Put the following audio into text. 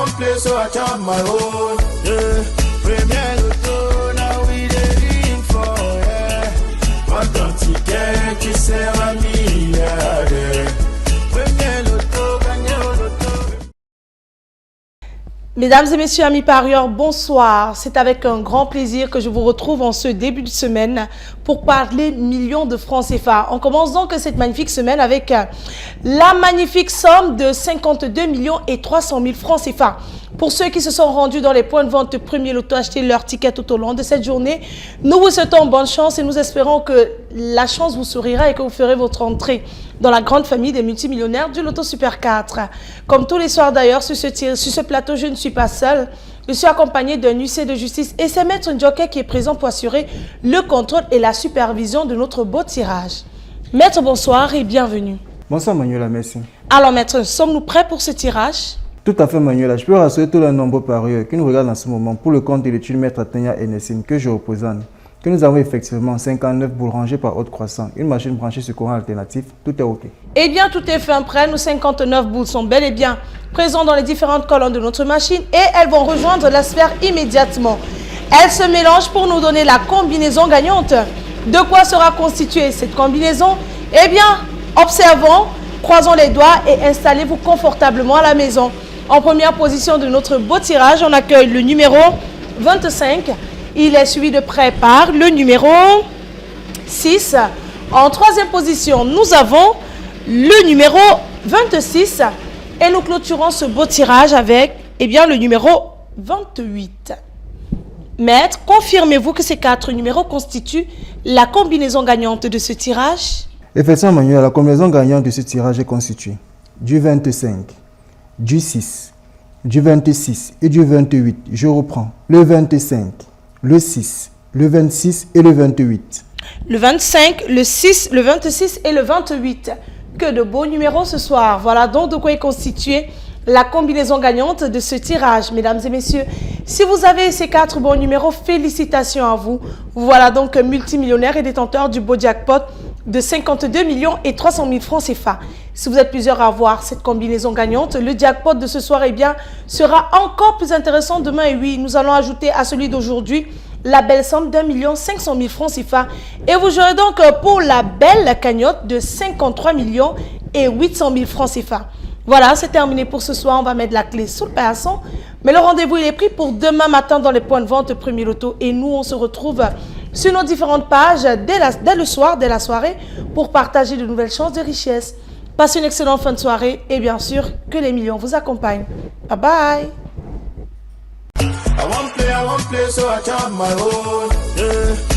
one play, so I chop my own. Yeah. Premier Loto, now we dey for, yeah. Quand ton ticket qui sert à milliardaire. Premier Loto, gagné au loto. Mesdames et messieurs, amis parieurs, bonsoir. C'est avec un grand plaisir que je vous retrouve en ce début de semaine pour parler millions de francs CFA. On commence donc cette magnifique semaine avec la magnifique somme de 52 millions et 300 000 francs CFA. Pour ceux qui se sont rendus dans les points de vente Premier Loto, acheter leur ticket tout au long de cette journée, nous vous souhaitons bonne chance et nous espérons que la chance vous sourira et que vous ferez votre entrée dans la grande famille des multimillionnaires du Loto Super 4. Comme tous les soirs d'ailleurs, sur ce plateau, je ne suis pas seule. Je suis accompagnée d'un huissier de justice et c'est Maître Ndjoké qui est présent pour assurer le contrôle et la supervision de notre beau tirage. Maître, bonsoir et bienvenue. Bonsoir Manuela, merci. Alors Maître, sommes-nous prêts pour ce tirage? Tout à fait Manuela, je peux rassurer tous les nombreux parieurs qui nous regardent en ce moment pour le compte de l'étude Maître Tania Enesine que je représente. Que nous avons effectivement 59 boules rangées par ordre croissant, une machine branchée sur courant alternatif, tout est OK. Eh bien, tout est fin prêt. Nos 59 boules sont bel et bien présentes dans les différentes colonnes de notre machine et elles vont rejoindre la sphère immédiatement. Elles se mélangent pour nous donner la combinaison gagnante. De quoi sera constituée cette combinaison? Eh bien, observons, croisons les doigts et installez-vous confortablement à la maison. En première position de notre beau tirage, on accueille le numéro 25. Il est suivi de près par le numéro 6. En troisième position, nous avons le numéro 26. Et nous clôturons ce beau tirage avec le numéro 28. Maître, confirmez-vous que ces 4 numéros constituent la combinaison gagnante de ce tirage? Effectivement, Manuel, la combinaison gagnante de ce tirage est constituée du 25, du 6, du 26 et du 28. Je reprends le 25, le 6, le 26 et le 28. Le 25, le 6, le 26 et le 28. Que de beaux numéros ce soir. Voilà donc de quoi est constituée la combinaison gagnante de ce tirage. Mesdames et messieurs, si vous avez ces 4 bons numéros, félicitations à vous. Voilà donc multimillionnaire et détenteur du beau jackpot de 52 millions et 300 000 francs CFA. Si vous êtes plusieurs à avoir cette combinaison gagnante, le jackpot de ce soir sera encore plus intéressant demain. Et oui, nous allons ajouter à celui d'aujourd'hui la belle somme d'1 500 000 francs CFA. Et vous jouerez donc pour la belle cagnotte de 53 millions et 800 000 francs CFA. Voilà, c'est terminé pour ce soir. On va mettre la clé sous le paillasson. Mais le rendez-vous, il est pris pour demain matin dans les points de vente Premier Loto. Et nous, on se retrouve sur nos différentes pages dès le soir, dès la soirée, pour partager de nouvelles chances de richesse. Passez une excellente fin de soirée et bien sûr, que les millions vous accompagnent. Bye bye. I won't play, so I chop my own. Yeah.